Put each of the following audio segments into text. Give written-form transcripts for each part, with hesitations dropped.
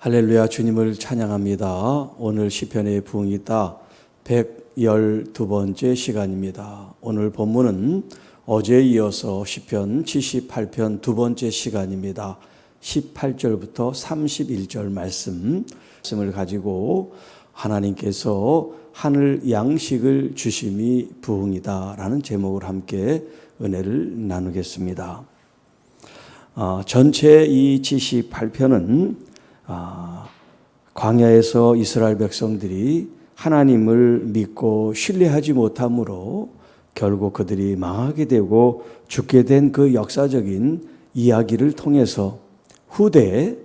할렐루야, 주님을 찬양합니다. 오늘 시편의 부흥이 따 112번째 시간입니다. 오늘 본문은 어제에 이어서 시편 78편 두 번째 시간입니다. 18절부터 31절 말씀을 가지고 하나님께서 하늘 양식을 주심이 부흥이다 라는 제목을 함께 은혜를 나누겠습니다. 전체 이 78편은 광야에서 이스라엘 백성들이 하나님을 믿고 신뢰하지 못함으로 결국 그들이 망하게 되고 죽게 된 그 역사적인 이야기를 통해서 후대에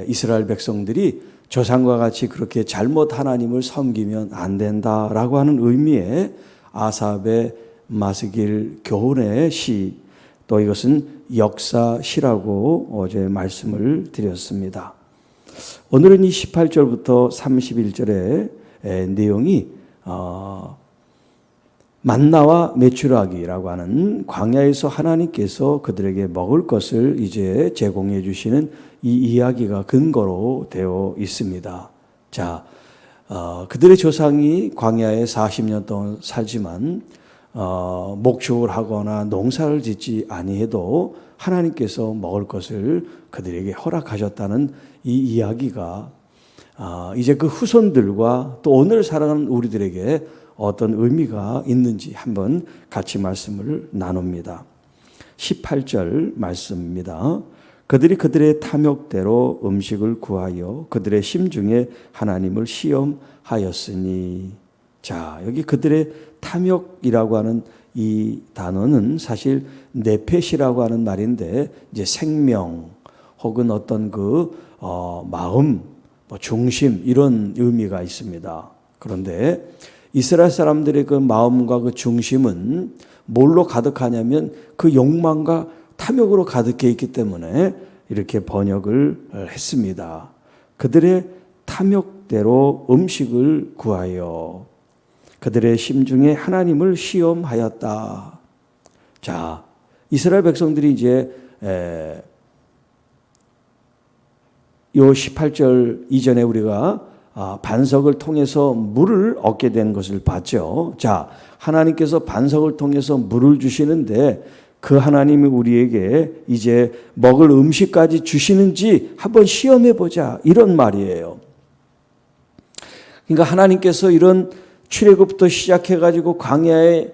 이스라엘 백성들이 조상과 같이 그렇게 잘못 하나님을 섬기면 안 된다라고 하는 의미의 아삽의 마스길 교훈의 시, 또 이것은 역사시라고 어제 말씀을 드렸습니다. 오늘은 이 18절부터 31절의 내용이 만나와 메추라기라고 하는 광야에서 하나님께서 그들에게 먹을 것을 이제 제공해 주시는 이 이야기가 근거로 되어 있습니다. 자, 그들의 조상이 광야에 40년 동안 살지만 목축을 하거나 농사를 짓지 아니해도 하나님께서 먹을 것을 그들에게 허락하셨다는 이 이야기가 이제 그 후손들과 또 오늘 살아가는 우리들에게 어떤 의미가 있는지 한번 같이 말씀을 나눕니다. 18절 말씀입니다. 그들이 그들의 탐욕대로 음식을 구하여 그들의 심중에 하나님을 시험하였으니. 자, 여기 그들의 탐욕이라고 하는 이 단어는 사실 네펫이라고 하는 말인데 이제 생명 혹은 어떤 마음, 중심 이런 의미가 있습니다. 그런데 이스라엘 사람들의 그 마음과 그 중심은 뭘로 가득하냐면 그 욕망과 탐욕으로 가득해 있기 때문에 이렇게 번역을 했습니다. 그들의 탐욕대로 음식을 구하여 그들의 심중에 하나님을 시험하였다. 자, 이스라엘 백성들이 이제 요 18절 이전에 우리가 반석을 통해서 물을 얻게 된 것을 봤죠. 자, 하나님께서 반석을 통해서 물을 주시는데 그 하나님이 우리에게 이제 먹을 음식까지 주시는지 한번 시험해 보자 이런 말이에요. 그러니까 하나님께서 이런 출애굽부터 시작해가지고 광야에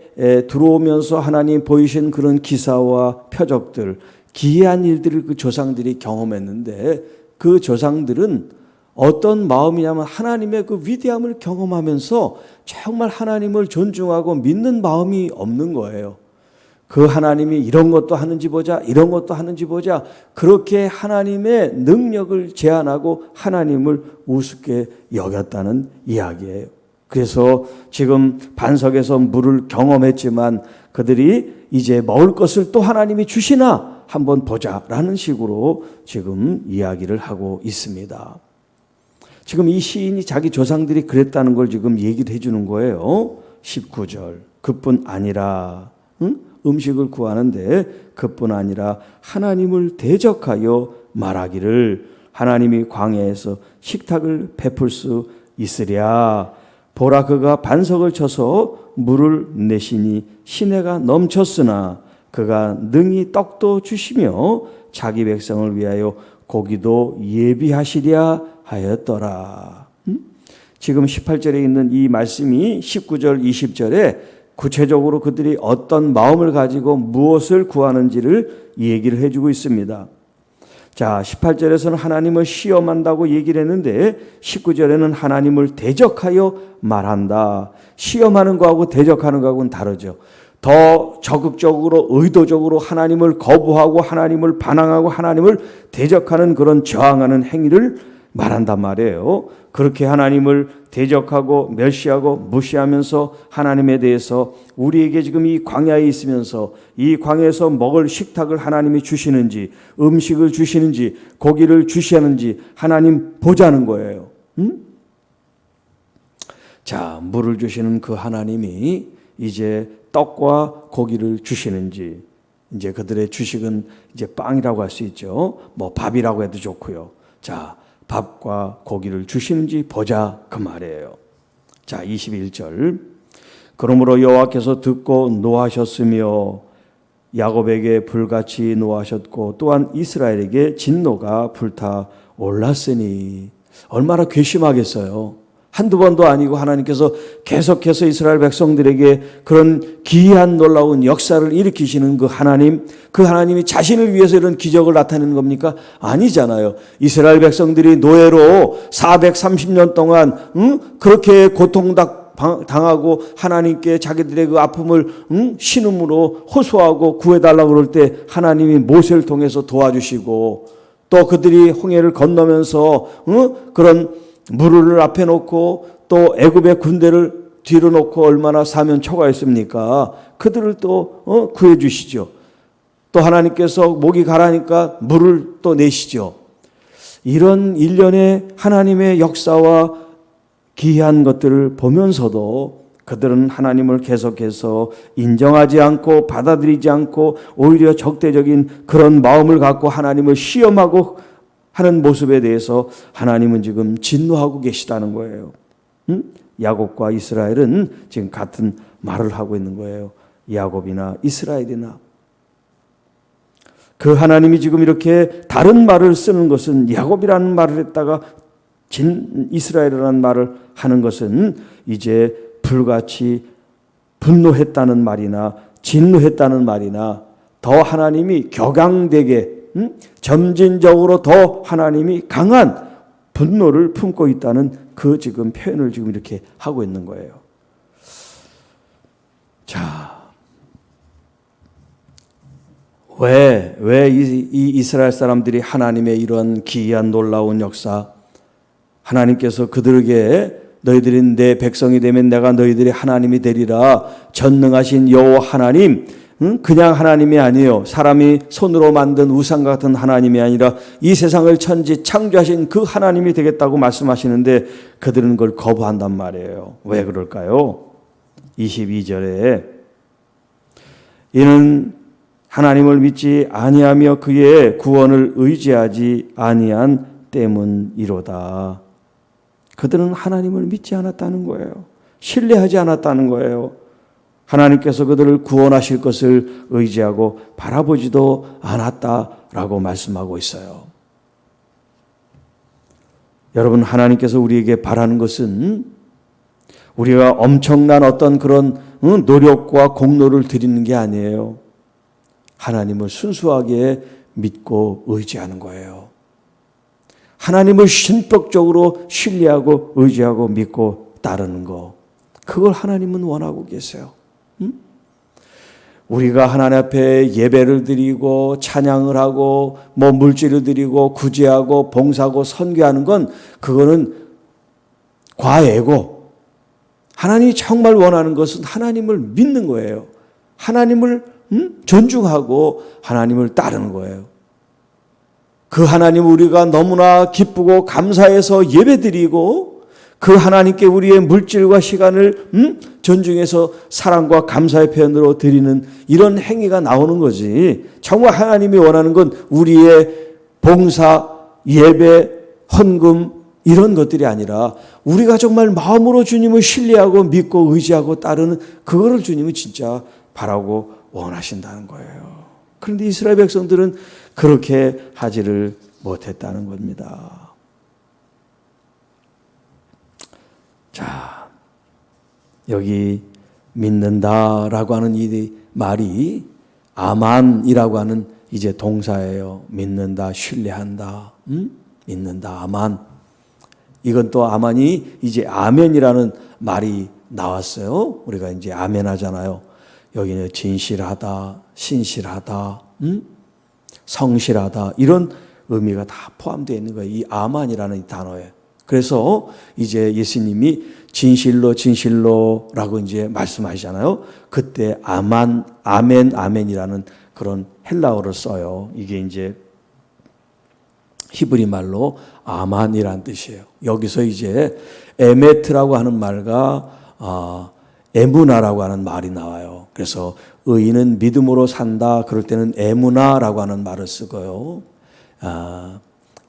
들어오면서 하나님 보이신 그런 기사와 표적들, 기이한 일들을 그 조상들이 경험했는데 그 조상들은 어떤 마음이냐면 하나님의 그 위대함을 경험하면서 정말 하나님을 존중하고 믿는 마음이 없는 거예요. 그 하나님이 이런 것도 하는지 보자, 이런 것도 하는지 보자. 그렇게 하나님의 능력을 제한하고 하나님을 우습게 여겼다는 이야기예요. 그래서 지금 반석에서 물을 경험했지만 그들이 이제 먹을 것을 또 하나님이 주시나 한번 보자라는 식으로 지금 이야기를 하고 있습니다. 지금 이 시인이 자기 조상들이 그랬다는 걸 지금 얘기를 해주는 거예요. 19절. 그뿐 아니라 음식을 구하는데 그뿐 아니라 하나님을 대적하여 말하기를 하나님이 광야에서 식탁을 베풀 수 있으랴. 보라, 그가 반석을 쳐서 물을 내시니 시내가 넘쳤으나 그가 능히 떡도 주시며 자기 백성을 위하여 고기도 예비하시랴 하였더라. 지금 18절에 있는 이 말씀이 19절, 20절에 구체적으로 그들이 어떤 마음을 가지고 무엇을 구하는지를 얘기를 해주고 있습니다. 자, 18절에서는 하나님을 시험한다고 얘기를 했는데 19절에는 하나님을 대적하여 말한다. 시험하는 거하고 대적하는 거하고는 다르죠. 더 적극적으로 의도적으로 하나님을 거부하고 하나님을 반항하고 하나님을 대적하는 그런 저항하는 행위를 말한단 말이에요. 그렇게 하나님을 대적하고 멸시하고 무시하면서 하나님에 대해서 우리에게 지금 이 광야에 있으면서 이 광야에서 먹을 식탁을 하나님이 주시는지 음식을 주시는지 고기를 주시는지 하나님 보자는 거예요. 자, 물을 주시는 그 하나님이 이제 떡과 고기를 주시는지, 이제 그들의 주식은 이제 빵이라고 할 수 있죠. 뭐 밥이라고 해도 좋고요. 자, 밥과 고기를 주시는지 보자 그 말이에요. 자, 21절. 그러므로 여호와께서 듣고 노하셨으며 야곱에게 불같이 노하셨고 또한 이스라엘에게 진노가 불타 올랐으니. 얼마나 괘씸하겠어요. 한두 번도 아니고 하나님께서 계속해서 이스라엘 백성들에게 그런 기이한 놀라운 역사를 일으키시는 그 하나님이 자신을 위해서 이런 기적을 나타내는 겁니까? 아니잖아요. 이스라엘 백성들이 노예로 430년 동안 그렇게 고통당하고 하나님께 자기들의 그 아픔을 신음으로 호소하고 구해달라고 그럴 때 하나님이 모세를 통해서 도와주시고 또 그들이 홍해를 건너면서 그런 물을 앞에 놓고 또 애굽의 군대를 뒤로 놓고 얼마나 사면 초과했습니까? 그들을 또 구해 주시죠. 또 하나님께서 목이 가라니까 물을 또 내시죠. 이런 일련의 하나님의 역사와 기이한 것들을 보면서도 그들은 하나님을 계속해서 인정하지 않고 받아들이지 않고 오히려 적대적인 그런 마음을 갖고 하나님을 시험하고 하는 모습에 대해서 하나님은 지금 진노하고 계시다는 거예요. 야곱과 이스라엘은 지금 같은 말을 하고 있는 거예요. 야곱이나 이스라엘이나. 그 하나님이 지금 이렇게 다른 말을 쓰는 것은 야곱이라는 말을 했다가 이스라엘이라는 말을 하는 것은 이제 불같이 분노했다는 말이나 진노했다는 말이나 더 하나님이 격앙되게 점진적으로 더 하나님이 강한 분노를 품고 있다는 그 지금 표현을 지금 이렇게 하고 있는 거예요. 자, 왜 이 이스라엘 사람들이 하나님의 이런 기이한 놀라운 역사, 하나님께서 그들에게 너희들이 내 백성이 되면 내가 너희들이 하나님이 되리라 전능하신 여호와 하나님, 그냥 하나님이 아니에요. 사람이 손으로 만든 우상 같은 하나님이 아니라 이 세상을 천지 창조하신 그 하나님이 되겠다고 말씀하시는데 그들은 그걸 거부한단 말이에요. 왜 그럴까요? 22절에 이는 하나님을 믿지 아니하며 그의 구원을 의지하지 아니한 때문이로다. 그들은 하나님을 믿지 않았다는 거예요. 신뢰하지 않았다는 거예요. 하나님께서 그들을 구원하실 것을 의지하고 바라보지도 않았다라고 말씀하고 있어요. 여러분, 하나님께서 우리에게 바라는 것은 우리가 엄청난 어떤 그런 노력과 공로를 드리는 게 아니에요. 하나님을 순수하게 믿고 의지하는 거예요. 하나님을 신격적으로 신뢰하고 의지하고 믿고 따르는 거. 그걸 하나님은 원하고 계세요. 우리가 하나님 앞에 예배를 드리고 찬양을 하고 뭐 물질을 드리고 구제하고 봉사하고 선교하는 건 그거는 과외고 하나님이 정말 원하는 것은 하나님을 믿는 거예요. 하나님을 존중하고 하나님을 따르는 거예요. 그 하나님 우리가 너무나 기쁘고 감사해서 예배드리고 그 하나님께 우리의 물질과 시간을 존중해서 사랑과 감사의 표현으로 드리는 이런 행위가 나오는 거지. 정말 하나님이 원하는 건 우리의 봉사, 예배, 헌금 이런 것들이 아니라 우리가 정말 마음으로 주님을 신뢰하고 믿고 의지하고 따르는 그거를 주님은 진짜 바라고 원하신다는 거예요. 그런데 이스라엘 백성들은 그렇게 하지를 못했다는 겁니다. 자, 여기 믿는다라고 하는 이 말이 아만이라고 하는 이제 동사예요. 믿는다, 신뢰한다, 믿는다, 아만. 이건 또 아만이 이제 아멘이라는 말이 나왔어요. 우리가 이제 아멘 하잖아요. 여기는 진실하다, 신실하다, 성실하다 이런 의미가 다 포함되어 있는 거예요. 이 아만이라는 이 단어에. 그래서 이제 예수님이 진실로라고 이제 말씀하시잖아요. 그때 아멘이라는 그런 헬라어를 써요. 이게 이제 히브리 말로 아만이라는 뜻이에요. 여기서 이제 에메트라고 하는 말과 에무나라고 하는 말이 나와요. 그래서 의인은 믿음으로 산다. 그럴 때는 에무나라고 하는 말을 쓰고요.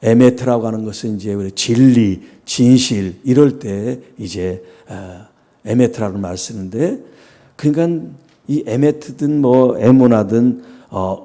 에메트라고 하는 것은 이제 우리 진리, 진실 이럴 때 이제 에메트라는 말 쓰는데, 그러니까 이 에메트든 뭐 에모나든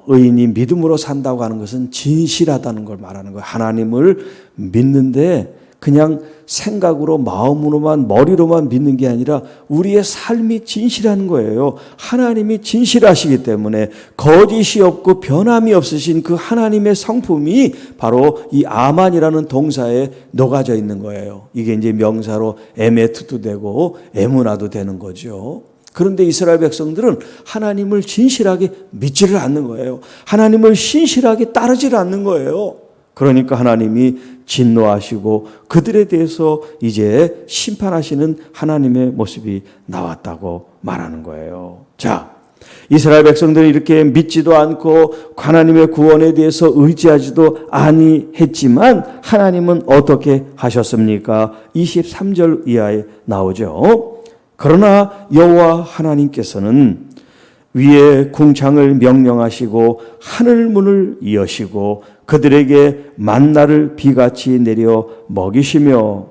의인이 믿음으로 산다고 하는 것은 진실하다는 걸 말하는 거예요. 하나님을 믿는데 그냥 생각으로 마음으로만 머리로만 믿는 게 아니라 우리의 삶이 진실한 거예요. 하나님이 진실하시기 때문에 거짓이 없고 변함이 없으신 그 하나님의 성품이 바로 이 아만이라는 동사에 녹아져 있는 거예요. 이게 이제 명사로 에메트도 되고 에무나도 되는 거죠. 그런데 이스라엘 백성들은 하나님을 진실하게 믿지를 않는 거예요. 하나님을 신실하게 따르지를 않는 거예요. 그러니까 하나님이 진노하시고 그들에 대해서 이제 심판하시는 하나님의 모습이 나왔다고 말하는 거예요. 자, 이스라엘 백성들은 이렇게 믿지도 않고 하나님의 구원에 대해서 의지하지도 아니했지만 하나님은 어떻게 하셨습니까? 23절 이하에 나오죠. 그러나 여호와 하나님께서는 위에 궁창을 명령하시고 하늘 문을 여시고 그들에게 만나를 비같이 내려 먹이시며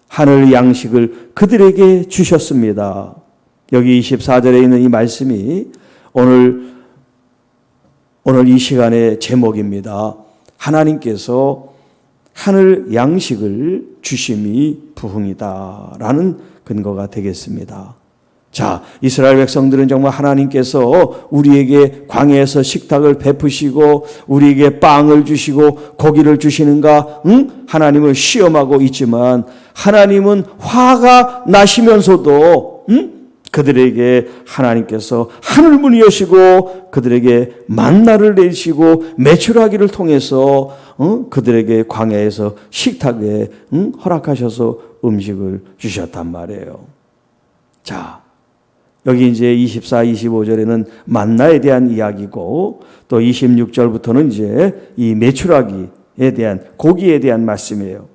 하늘 양식을 그들에게 주셨습니다. 여기 24절에 있는 이 말씀이 오늘 이 시간의 제목입니다. 하나님께서 하늘 양식을 주심이 부흥이다 라는 근거가 되겠습니다. 자, 이스라엘 백성들은 정말 하나님께서 우리에게 광야에서 식탁을 베푸시고 우리에게 빵을 주시고 고기를 주시는가? 하나님을 시험하고 있지만 하나님은 화가 나시면서도 그들에게 하나님께서 하늘문을 여시고 그들에게 만나를 내시고 메추라기를 통해서 그들에게 광야에서 식탁에 허락하셔서 음식을 주셨단 말이에요. 자, 여기 이제 24, 25절에는 만나에 대한 이야기고 또 26절부터는 이제 이 메추라기에 대한 고기에 대한 말씀이에요.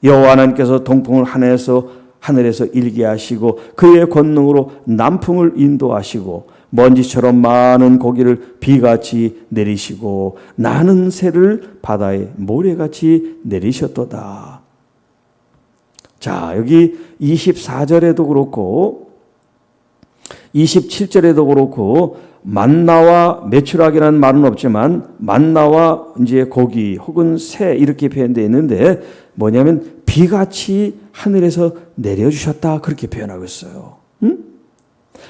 여호와 하나님께서 동풍을 하늘에서 일게 하시고 그의 권능으로 남풍을 인도하시고 먼지처럼 많은 고기를 비같이 내리시고 나는 새를 바다에 모래같이 내리셨도다. 자, 여기 24절에도 그렇고 27절에도 그렇고 만나와 메추라기라는 말은 없지만 만나와 이제 고기 혹은 새 이렇게 표현되어 있는데 뭐냐면 비같이 하늘에서 내려주셨다 그렇게 표현하고 있어요.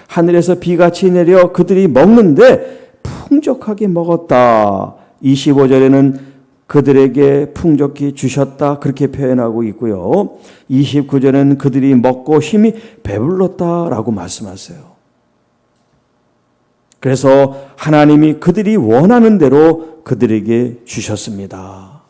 하늘에서 비같이 내려 그들이 먹는데 풍족하게 먹었다. 25절에는 그들에게 풍족히 주셨다 그렇게 표현하고 있고요. 29절에는 그들이 먹고 힘이 배불렀다라고 말씀하세요. 그래서 하나님이 그들이 원하는 대로 그들에게 주셨습니다.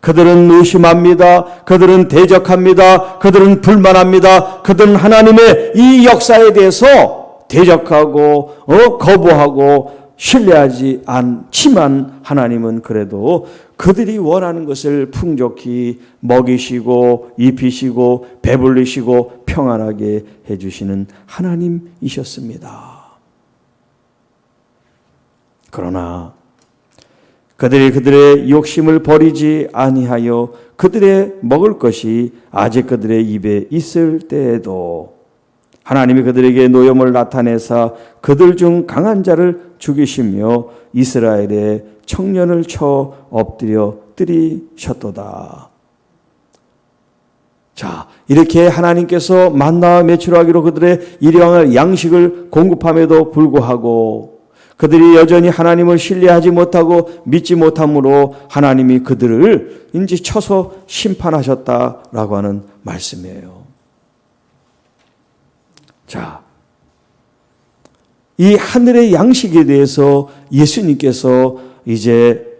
그들은 의심합니다. 그들은 대적합니다. 그들은 불만합니다. 그들은 하나님의 이 역사에 대해서 대적하고 거부하고 신뢰하지 않지만 하나님은 그래도 그들이 원하는 것을 풍족히 먹이시고 입히시고 배불리시고 평안하게 해주시는 하나님이셨습니다. 그러나 그들이 그들의 욕심을 버리지 아니하여 그들의 먹을 것이 아직 그들의 입에 있을 때에도 하나님이 그들에게 노염을 나타내사 그들 중 강한 자를 죽이시며 이스라엘의 청년을 쳐 엎드려 때리셨도다. 자, 이렇게 하나님께서 만나와 메추라기로 그들의 일용할 양식을 공급함에도 불구하고 그들이 여전히 하나님을 신뢰하지 못하고 믿지 못함으로 하나님이 그들을 이제 쳐서 심판하셨다라고 하는 말씀이에요. 자, 이 하늘의 양식에 대해서 예수님께서 이제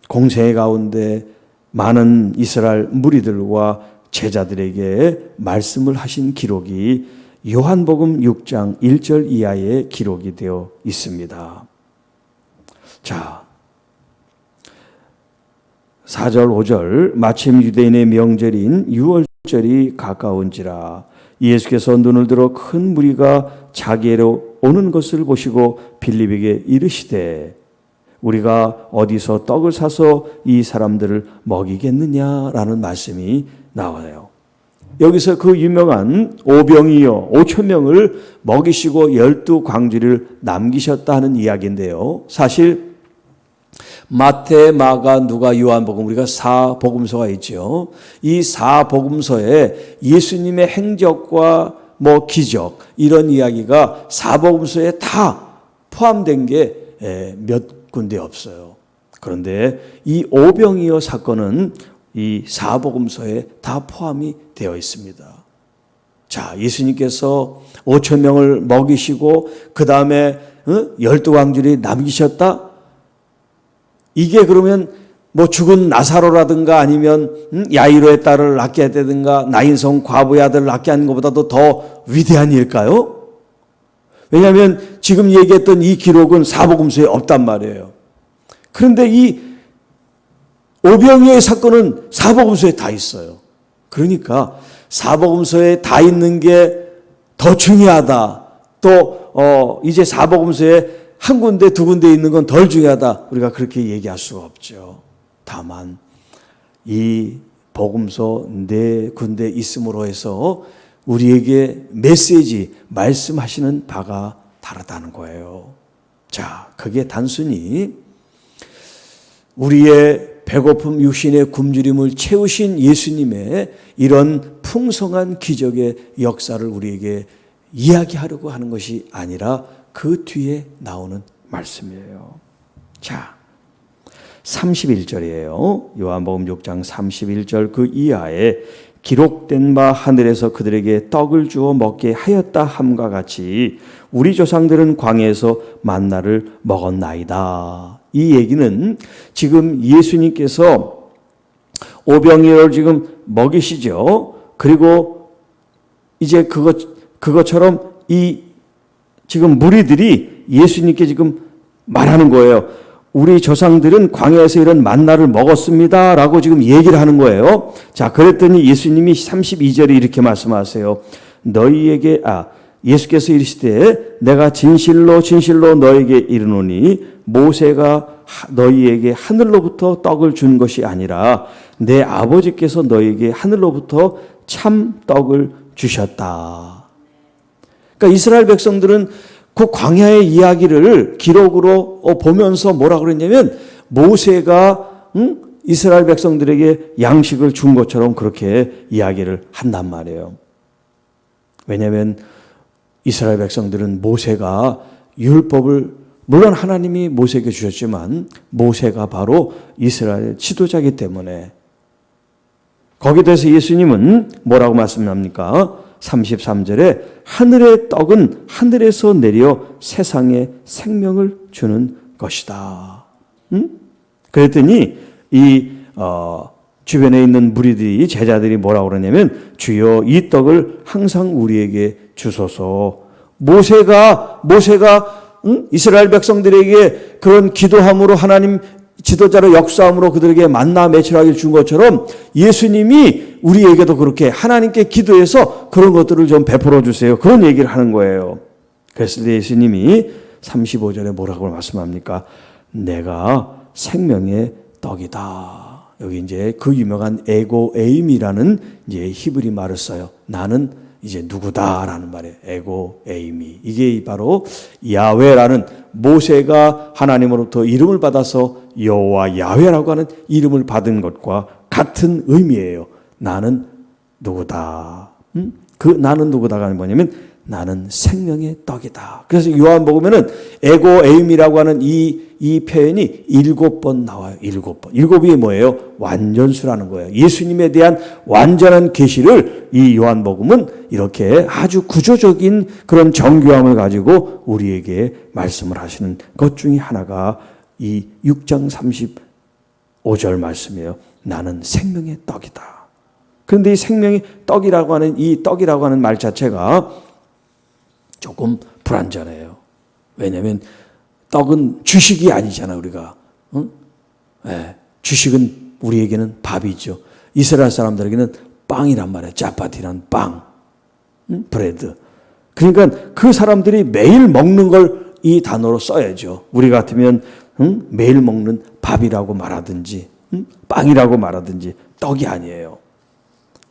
공생애 가운데 많은 이스라엘 무리들과 제자들에게 말씀을 하신 기록이 요한복음 6장 1절 이하의 기록이 되어 있습니다. 자, 4절 5절 마침 유대인의 명절인 유월절이 가까운지라 예수께서 눈을 들어 큰 무리가 자기에로 오는 것을 보시고 빌립에게 이르시되 우리가 어디서 떡을 사서 이 사람들을 먹이겠느냐라는 말씀이 나와요. 여기서 그 유명한 오병이어 5,000명을 먹이시고 12광주리를 남기셨다 하는 이야기인데요. 사실 마태, 마가, 누가, 요한복음, 우리가 4복음서가 있죠. 이 4복음서에 예수님의 행적과 기적 이런 이야기가 4복음서에 다 포함된 게 몇 군데 없어요. 그런데 이 오병이어 사건은 이 4복음서에 다 포함이 되어 있습니다. 자, 예수님께서 5,000명을 먹이시고 그 다음에 12광주리 남기셨다? 이게 그러면 죽은 나사로라든가 아니면 야이로의 딸을 낳게 했다든가 나인성 과부의 아들을 낳게 하는 것보다도 더 위대한 일일까요? 왜냐하면 지금 얘기했던 이 기록은 4복음서에 없단 말이에요. 그런데 이 오병이어의 사건은 4복음서에 다 있어요. 그러니까 4복음서에 다 있는 게 더 중요하다. 또 이제 4복음서에 한 군데 두 군데 있는 건 덜 중요하다. 우리가 그렇게 얘기할 수가 없죠. 다만 이 복음서 네 군데 있음으로 해서 우리에게 메시지 말씀하시는 바가 다르다는 거예요. 자, 그게 단순히 우리의 배고픔 육신의 굶주림을 채우신 예수님의 이런 풍성한 기적의 역사를 우리에게 이야기하려고 하는 것이 아니라 그 뒤에 나오는 말씀이에요. 자, 31절이에요. 요한복음 6장 31절 그 이하에 기록된 바 하늘에서 그들에게 떡을 주어 먹게 하였다 함과 같이 우리 조상들은 광야에서 만나를 먹었나이다. 이 얘기는 지금 예수님께서 오병이어를 지금 먹이시죠. 그리고 이제 그것처럼 이 지금 무리들이 예수님께 지금 말하는 거예요. 우리 조상들은 광야에서 이런 만나를 먹었습니다. 라고 지금 얘기를 하는 거예요. 자, 그랬더니 예수님이 32절에 이렇게 말씀하세요. 예수께서 이르시되 내가 진실로 진실로 너에게 이르노니 모세가 너희에게 하늘로부터 떡을 준 것이 아니라 내 아버지께서 너희에게 하늘로부터 참 떡을 주셨다. 그러니까 이스라엘 백성들은 그 광야의 이야기를 기록으로 보면서 뭐라 그랬냐면 모세가 이스라엘 백성들에게 양식을 준 것처럼 그렇게 이야기를 한단 말이에요. 왜냐하면 이스라엘 백성들은 모세가 율법을 물론 하나님이 모세에게 주셨지만 모세가 바로 이스라엘 지도자이기 때문에 거기에 대해서 예수님은 뭐라고 말씀합니까? 33절에 하늘의 떡은 하늘에서 내려 세상에 생명을 주는 것이다. 그랬더니 이 주변에 있는 무리들이 제자들이 뭐라고 그러냐면 주여 이 떡을 항상 우리에게 주소서. 모세가 이스라엘 백성들에게 그런 기도함으로 하나님 지도자로 역사함으로 그들에게 만나 매출하기를 준 것처럼 예수님이 우리에게도 그렇게 하나님께 기도해서 그런 것들을 좀 베풀어 주세요. 그런 얘기를 하는 거예요. 그래서 예수님이 35절에 뭐라고 말씀합니까? 내가 생명의 떡이다. 여기 이제 그 유명한 에고 에임이라는 이제 히브리 말을 써요. 나는 이제 누구다라는 말이에요. 에고 에이미. 이게 바로 야훼라는 모세가 하나님으로부터 이름을 받아서 여호와 야훼라고 하는 이름을 받은 것과 같은 의미예요. 나는 누구다. 그 나는 누구다가 뭐냐면 나는 생명의 떡이다. 그래서 요한복음에는 에고 에임이라고 하는 이 표현이 7번 나와요. 7번. 7이 뭐예요? 완전수라는 거예요. 예수님에 대한 완전한 계시를 이 요한복음은 이렇게 아주 구조적인 그런 정교함을 가지고 우리에게 말씀을 하시는 것 중에 하나가 이 6장 35절 말씀이에요. 나는 생명의 떡이다. 그런데 이 생명의 떡이라고 하는 이 떡이라고 하는 말 자체가 조금 불완전해요. 왜냐하면 떡은 주식이 아니잖아 우리가. 네, 주식은 우리에게는 밥이죠. 이스라엘 사람들에게는 빵이란 말이에요. 짜파티란 빵, 브레드. 그러니까 그 사람들이 매일 먹는 걸 이 단어로 써야죠. 우리 같으면 매일 먹는 밥이라고 말하든지 빵이라고 말하든지 떡이 아니에요.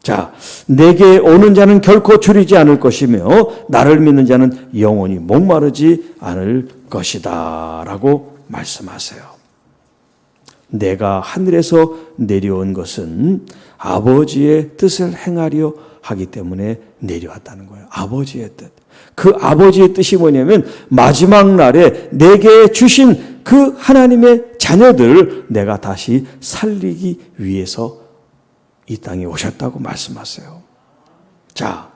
자, 내게 오는 자는 결코 줄이지 않을 것이며 나를 믿는 자는 영원히 목마르지 않을 것이다 라고 말씀하세요. 내가 하늘에서 내려온 것은 아버지의 뜻을 행하려 하기 때문에 내려왔다는 거예요. 아버지의 뜻. 그 아버지의 뜻이 뭐냐면 마지막 날에 내게 주신 그 하나님의 자녀들을 내가 다시 살리기 위해서 이 땅에 오셨다고 말씀하세요. 자,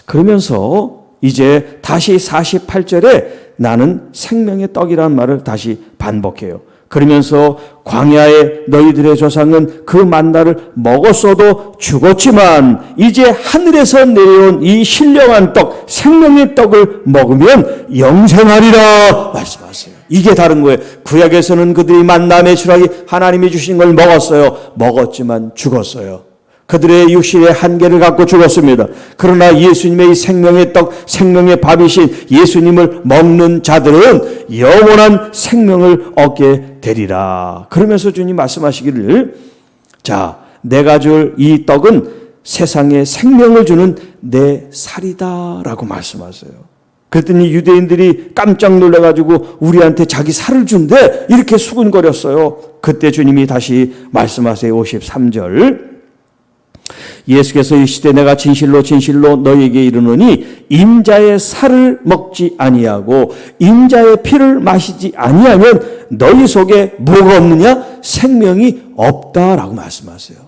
그러면서 이제 다시 48절에 나는 생명의 떡이라는 말을 다시 반복해요. 그러면서 광야에 너희들의 조상은 그 만나를 먹었어도 죽었지만 이제 하늘에서 내려온 이 신령한 떡, 생명의 떡을 먹으면 영생하리라 말씀하세요. 이게 다른 거예요. 구약에서는 그들이 만나 메추라기 하나님이 주신 걸 먹었지만 죽었어요. 그들의 육신의 한계를 갖고 죽었습니다. 그러나 예수님의 이 생명의 떡, 생명의 밥이신 예수님을 먹는 자들은 영원한 생명을 얻게 되리라. 그러면서 주님 말씀하시기를, 자, 내가 줄 이 떡은 세상에 생명을 주는 내 살이다 라고 말씀하세요. 그랬더니 유대인들이 깜짝 놀라가지고 우리한테 자기 살을 준대 이렇게 수군거렸어요. 그때 주님이 다시 말씀하세요. 53절. 예수께서 이르시되 내가 진실로 진실로 너희에게 이르노니 인자의 살을 먹지 아니하고 인자의 피를 마시지 아니하면 너희 속에 뭐가 없느냐? 생명이 없다라고 말씀하세요.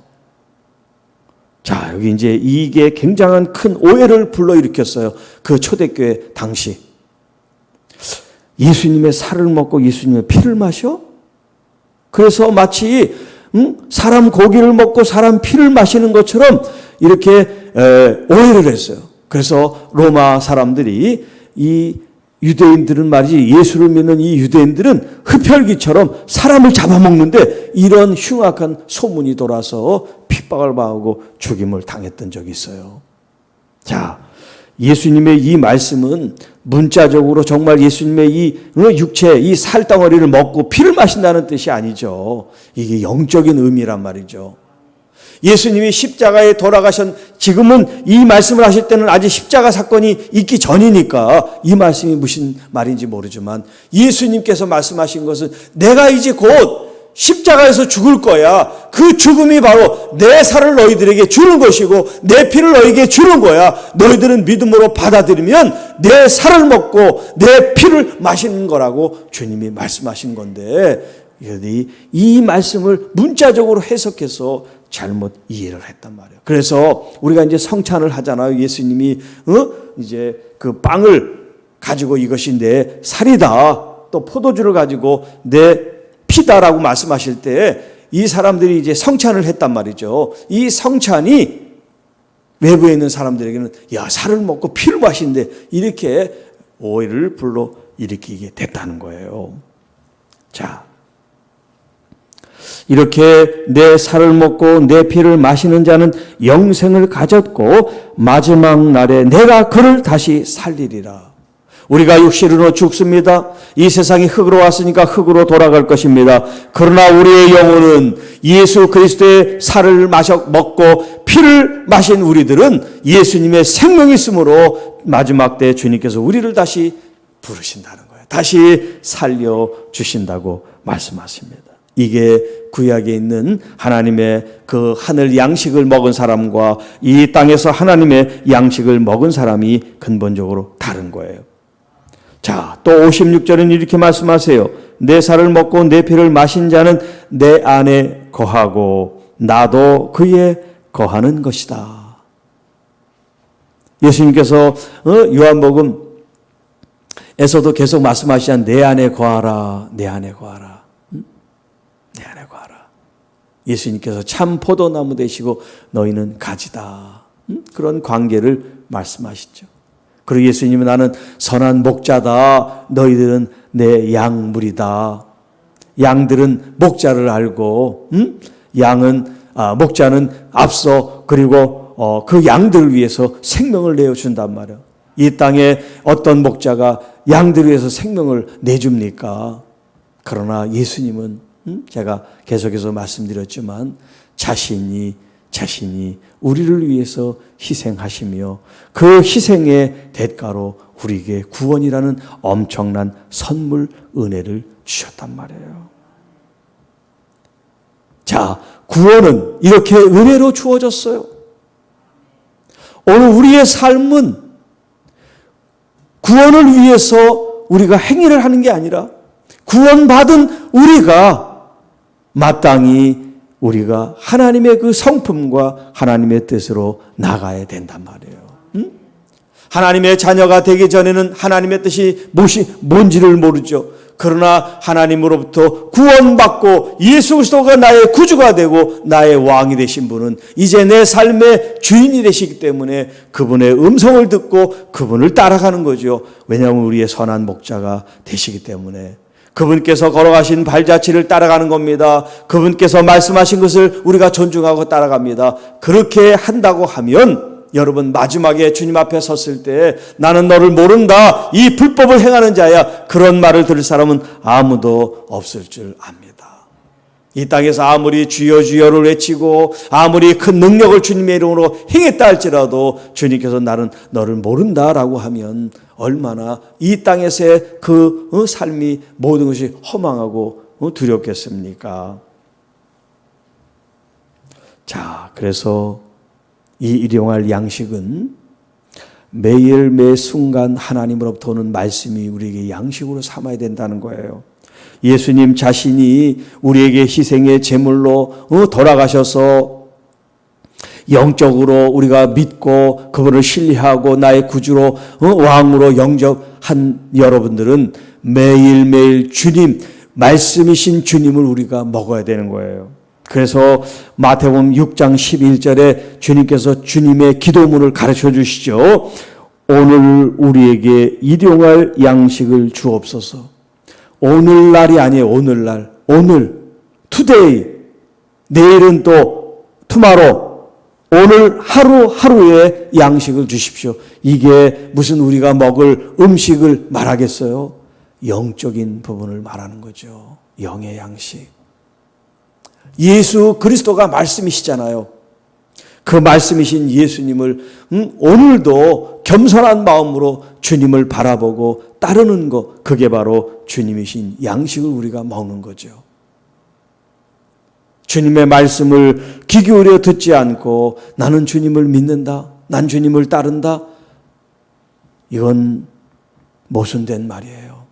자, 여기 이제 이게 굉장한 큰 오해를 불러일으켰어요. 그 초대교회 당시. 예수님의 살을 먹고 예수님의 피를 마셔? 그래서 마치 사람 고기를 먹고 사람 피를 마시는 것처럼 이렇게 오해를 했어요. 그래서 로마 사람들이 이 유대인들은 말이지 예수를 믿는 이 유대인들은 흡혈귀처럼 사람을 잡아먹는데 이런 흉악한 소문이 돌아서 핍박을 받고 죽임을 당했던 적이 있어요. 자, 예수님의 이 말씀은 문자적으로 정말 예수님의 이 육체, 이 살덩어리를 먹고 피를 마신다는 뜻이 아니죠. 이게 영적인 의미란 말이죠. 예수님이 십자가에 돌아가신 지금은 이 말씀을 하실 때는 아직 십자가 사건이 있기 전이니까 이 말씀이 무슨 말인지 모르지만 예수님께서 말씀하신 것은 내가 이제 곧 십자가에서 죽을 거야. 그 죽음이 바로 내 살을 너희들에게 주는 것이고 내 피를 너희에게 주는 거야. 너희들은 믿음으로 받아들이면 내 살을 먹고 내 피를 마시는 거라고 주님이 말씀하신 건데 이 말씀을 문자적으로 해석해서 잘못 이해를 했단 말이에요. 그래서 우리가 이제 성찬을 하잖아요. 예수님이 이제 그 빵을 가지고 이것이 내 살이다. 또 포도주를 가지고 내 피다라고 말씀하실 때 이 사람들이 이제 성찬을 했단 말이죠. 이 성찬이 외부에 있는 사람들에게는 야, 살을 먹고 피를 마신대 이렇게 오해를 불러 일으키게 됐다는 거예요. 자, 이렇게 내 살을 먹고 내 피를 마시는 자는 영생을 가졌고 마지막 날에 내가 그를 다시 살리리라. 우리가 육신으로 죽습니다. 이 세상이 흙으로 왔으니까 흙으로 돌아갈 것입니다. 그러나 우리의 영혼은 예수 그리스도의 살을 먹고 피를 마신 우리들은 예수님의 생명이 있으므로 마지막 때 주님께서 우리를 다시 부르신다는 거예요. 다시 살려주신다고 말씀하십니다. 이게 구약에 있는 하나님의 그 하늘 양식을 먹은 사람과 이 땅에서 하나님의 양식을 먹은 사람이 근본적으로 다른 거예요. 자, 또 56절은 이렇게 말씀하세요. 내 살을 먹고 내 피를 마신 자는 내 안에 거하고 나도 그에 거하는 것이다. 예수님께서 요한복음에서도 계속 말씀하시잖아요. 내 안에 거하라. 내 안에 거하라. 내 안에 거하라. 예수님께서 참 포도나무 되시고 너희는 가지다. 그런 관계를 말씀하시죠. 그리고 예수님은 나는 선한 목자다. 너희들은 내 양물이다. 양들은 목자를 알고 목자는 앞서 그리고 그 양들을 위해서 생명을 내어준단 말이에요. 이 땅에 어떤 목자가 양들을 위해서 생명을 내줍니까? 그러나 예수님은 제가 계속해서 말씀드렸지만 자신이 우리를 위해서 희생하시며 그 희생의 대가로 우리에게 구원이라는 엄청난 선물, 은혜를 주셨단 말이에요. 자, 구원은 이렇게 은혜로 주어졌어요. 오늘 우리의 삶은 구원을 위해서 우리가 행위를 하는 게 아니라 구원받은 우리가 마땅히 우리가 하나님의 그 성품과 하나님의 뜻으로 나가야 된단 말이에요. 하나님의 자녀가 되기 전에는 하나님의 뜻이 뭔지를 모르죠. 그러나 하나님으로부터 구원받고 예수 그리스도가 나의 구주가 되고 나의 왕이 되신 분은 이제 내 삶의 주인이 되시기 때문에 그분의 음성을 듣고 그분을 따라가는 거죠. 왜냐하면 우리의 선한 목자가 되시기 때문에 그분께서 걸어가신 발자취를 따라가는 겁니다. 그분께서 말씀하신 것을 우리가 존중하고 따라갑니다. 그렇게 한다고 하면 여러분 마지막에 주님 앞에 섰을 때 나는 너를 모른다, 이 불법을 행하는 자야, 그런 말을 들을 사람은 아무도 없을 줄 압니다. 이 땅에서 아무리 주여 주여를 외치고 아무리 큰 능력을 주님의 이름으로 행했다 할지라도 주님께서 나는 너를 모른다라고 하면 얼마나 이 땅에서의 그 삶이 모든 것이 허망하고 두렵겠습니까? 자, 그래서 이 일용할 양식은 매일 매 순간 하나님으로부터 오는 말씀이 우리에게 양식으로 삼아야 된다는 거예요. 예수님 자신이 우리에게 희생의 제물로 돌아가셔서 영적으로 우리가 믿고 그분을 신뢰하고 나의 구주로 왕으로 영접한 여러분들은 매일매일 주님, 말씀이신 주님을 우리가 먹어야 되는 거예요. 그래서 마태복음 6장 11절에 주님께서 주님의 기도문을 가르쳐 주시죠. 오늘 우리에게 일용할 양식을 주옵소서. 오늘날이 아니에요. 오늘날. 오늘. 투데이. 내일은 또 투마로. 오늘 하루하루의 양식을 주십시오. 이게 무슨 우리가 먹을 음식을 말하겠어요? 영적인 부분을 말하는 거죠. 영의 양식. 예수 그리스도가 말씀이시잖아요. 그 말씀이신 예수님을 오늘도 겸손한 마음으로 주님을 바라보고 따르는 것, 그게 바로 주님이신 양식을 우리가 먹는 거죠. 주님의 말씀을 귀 기울여 듣지 않고 나는 주님을 믿는다, 난 주님을 따른다, 이건 모순된 말이에요.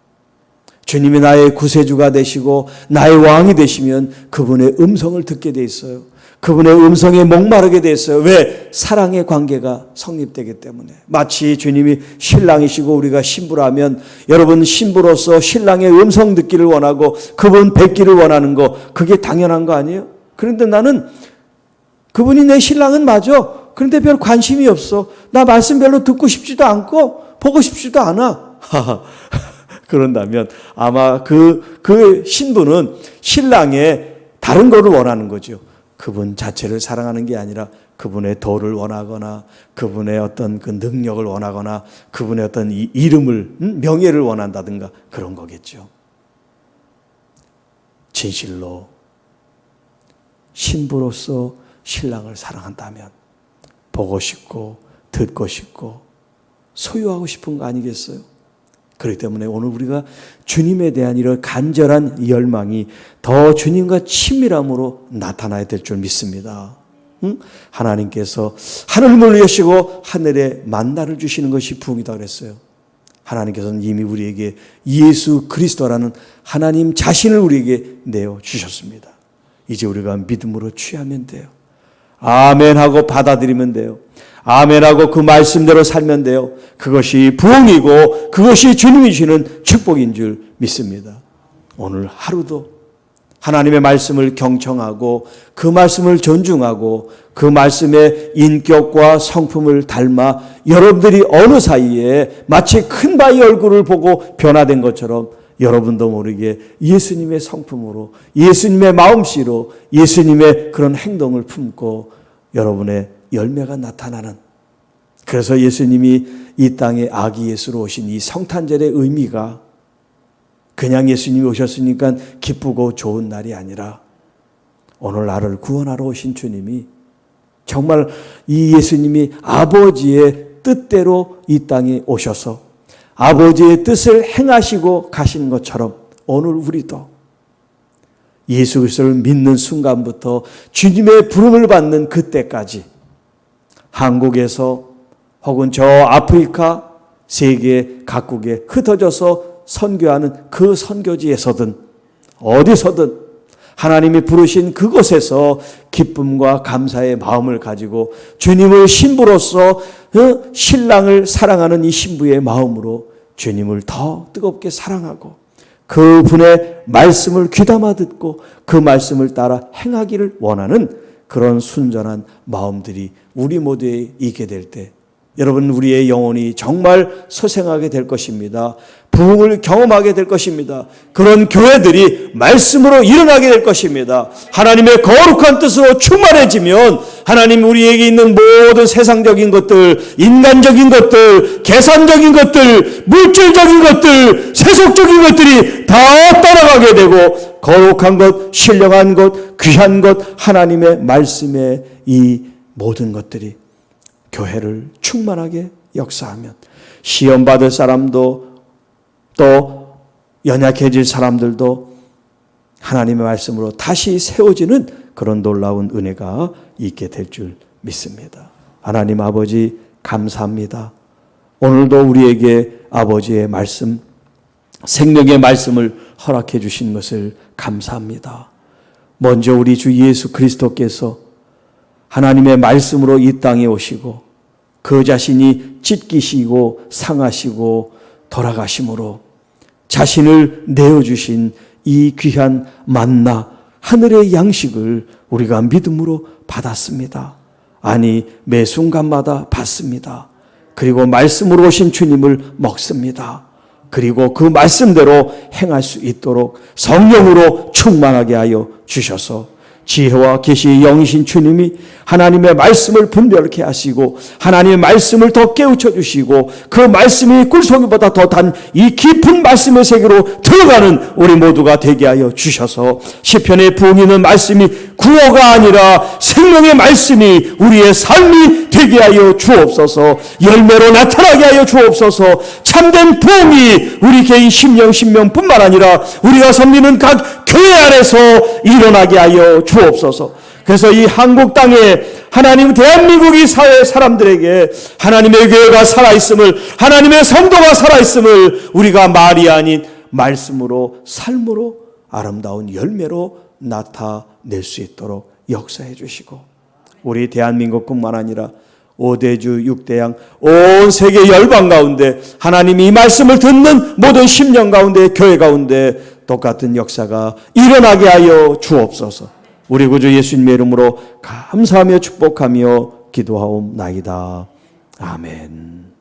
주님이 나의 구세주가 되시고 나의 왕이 되시면 그분의 음성을 듣게 돼 있어요. 그분의 음성에 목마르게 돼 있어요. 왜? 사랑의 관계가 성립되기 때문에. 마치 주님이 신랑이시고 우리가 신부라면 여러분 신부로서 신랑의 음성 듣기를 원하고 그분 뵙기를 원하는 거, 그게 당연한 거 아니에요? 그런데 나는 그분이 내 신랑은 맞아. 그런데 별 관심이 없어. 나 말씀 별로 듣고 싶지도 않고 보고 싶지도 않아. 그런다면 아마 그 신부는 신랑의 다른 거를 원하는 거죠. 그분 자체를 사랑하는 게 아니라 그분의 도를 원하거나 그분의 어떤 그 능력을 원하거나 그분의 어떤 이름을, 명예를 원한다든가 그런 거겠죠. 진실로 신부로서 신랑을 사랑한다면 보고 싶고 듣고 싶고 소유하고 싶은 거 아니겠어요? 그렇기 때문에 오늘 우리가 주님에 대한 이런 간절한 열망이 더 주님과 친밀함으로 나타나야 될 줄 믿습니다. 하나님께서 하늘문을 여시고 하늘에 만나를 주시는 것이 부흥이다 그랬어요. 하나님께서는 이미 우리에게 예수 그리스도라는 하나님 자신을 우리에게 내어주셨습니다. 이제 우리가 믿음으로 취하면 돼요. 아멘 하고 받아들이면 돼요. 아멘하고 그 말씀대로 살면 돼요. 그것이 부흥이고 그것이 주님이 주시는 축복인 줄 믿습니다. 오늘 하루도 하나님의 말씀을 경청하고 그 말씀을 존중하고 그 말씀의 인격과 성품을 닮아 여러분들이 어느 사이에 마치 큰 바위 얼굴을 보고 변화된 것처럼 여러분도 모르게 예수님의 성품으로, 예수님의 마음씨로, 예수님의 그런 행동을 품고 여러분의 열매가 나타나는, 그래서 예수님이 이 땅에 아기 예수로 오신 이 성탄절의 의미가 그냥 예수님이 오셨으니까 기쁘고 좋은 날이 아니라 오늘 나를 구원하러 오신 주님이 정말 이 예수님이 아버지의 뜻대로 이 땅에 오셔서 아버지의 뜻을 행하시고 가신 것처럼 오늘 우리도 예수 그리스도를 믿는 순간부터 주님의 부름을 받는 그때까지 한국에서 혹은 저 아프리카 세계 각국에 흩어져서 선교하는 그 선교지에서든 어디서든 하나님이 부르신 그곳에서 기쁨과 감사의 마음을 가지고 주님을 신부로서 신랑을 사랑하는 이 신부의 마음으로 주님을 더 뜨겁게 사랑하고 그분의 말씀을 귀담아 듣고 그 말씀을 따라 행하기를 원하는 그런 순전한 마음들이 우리 모두에 있게 될 때 여러분 우리의 영혼이 정말 소생하게 될 것입니다. 부흥을 경험하게 될 것입니다. 그런 교회들이 말씀으로 일어나게 될 것입니다. 하나님의 거룩한 뜻으로 충만해지면 하나님 우리에게 있는 모든 세상적인 것들, 인간적인 것들, 계산적인 것들, 물질적인 것들, 세속적인 것들이 다 따라가게 되고 거룩한 것, 신령한 것, 귀한 것, 하나님의 말씀의 이 모든 것들이 교회를 충만하게 역사하면 시험 받을 사람도 또 연약해질 사람들도 하나님의 말씀으로 다시 세워지는 그런 놀라운 은혜가 있게 될 줄 믿습니다. 하나님 아버지 감사합니다. 오늘도 우리에게 아버지의 말씀, 생명의 말씀을 허락해 주신 것을 감사합니다. 먼저 우리 주 예수 그리스도께서 하나님의 말씀으로 이 땅에 오시고 그 자신이 찢기시고 상하시고 돌아가심으로 자신을 내어주신 이 귀한 만나 하늘의 양식을 우리가 믿음으로 받았습니다. 아니 매 순간마다 받습니다. 그리고 말씀으로 오신 주님을 먹습니다. 그리고 그 말씀대로 행할 수 있도록 성령으로 충만하게 하여 주셔서 지혜와 계시의 영이신 주님이 하나님의 말씀을 분별케 하시고 하나님의 말씀을 더 깨우쳐 주시고 그 말씀이 꿀송이보다 더 단 이 깊은 말씀의 세계로 들어가는 우리 모두가 되게 하여 주셔서 시편의 부흥이는 말씀이 구어가 아니라 생명의 말씀이 우리의 삶이 되게 하여 주옵소서. 열매로 나타나게 하여 주옵소서. 참된 부흥이 우리 개인 심령뿐만 아니라 우리가 섬기는 각 교회 안에서 일어나게 하여 주옵소서. 그래서 이 한국 땅에 하나님 대한민국이 사회 사람들에게 하나님의 교회가 살아있음을 하나님의 성도가 살아있음을 우리가 말이 아닌 말씀으로 삶으로 아름다운 열매로 나타낼 수 있도록 역사해 주시고 우리 대한민국뿐만 아니라 5대주 6대양 온 세계 열방 가운데 하나님이 이 말씀을 듣는 모든 심령 가운데 교회 가운데 똑같은 역사가 일어나게 하여 주옵소서. 우리 구주 예수님의 이름으로 감사하며 축복하며 기도하옵나이다. 아멘.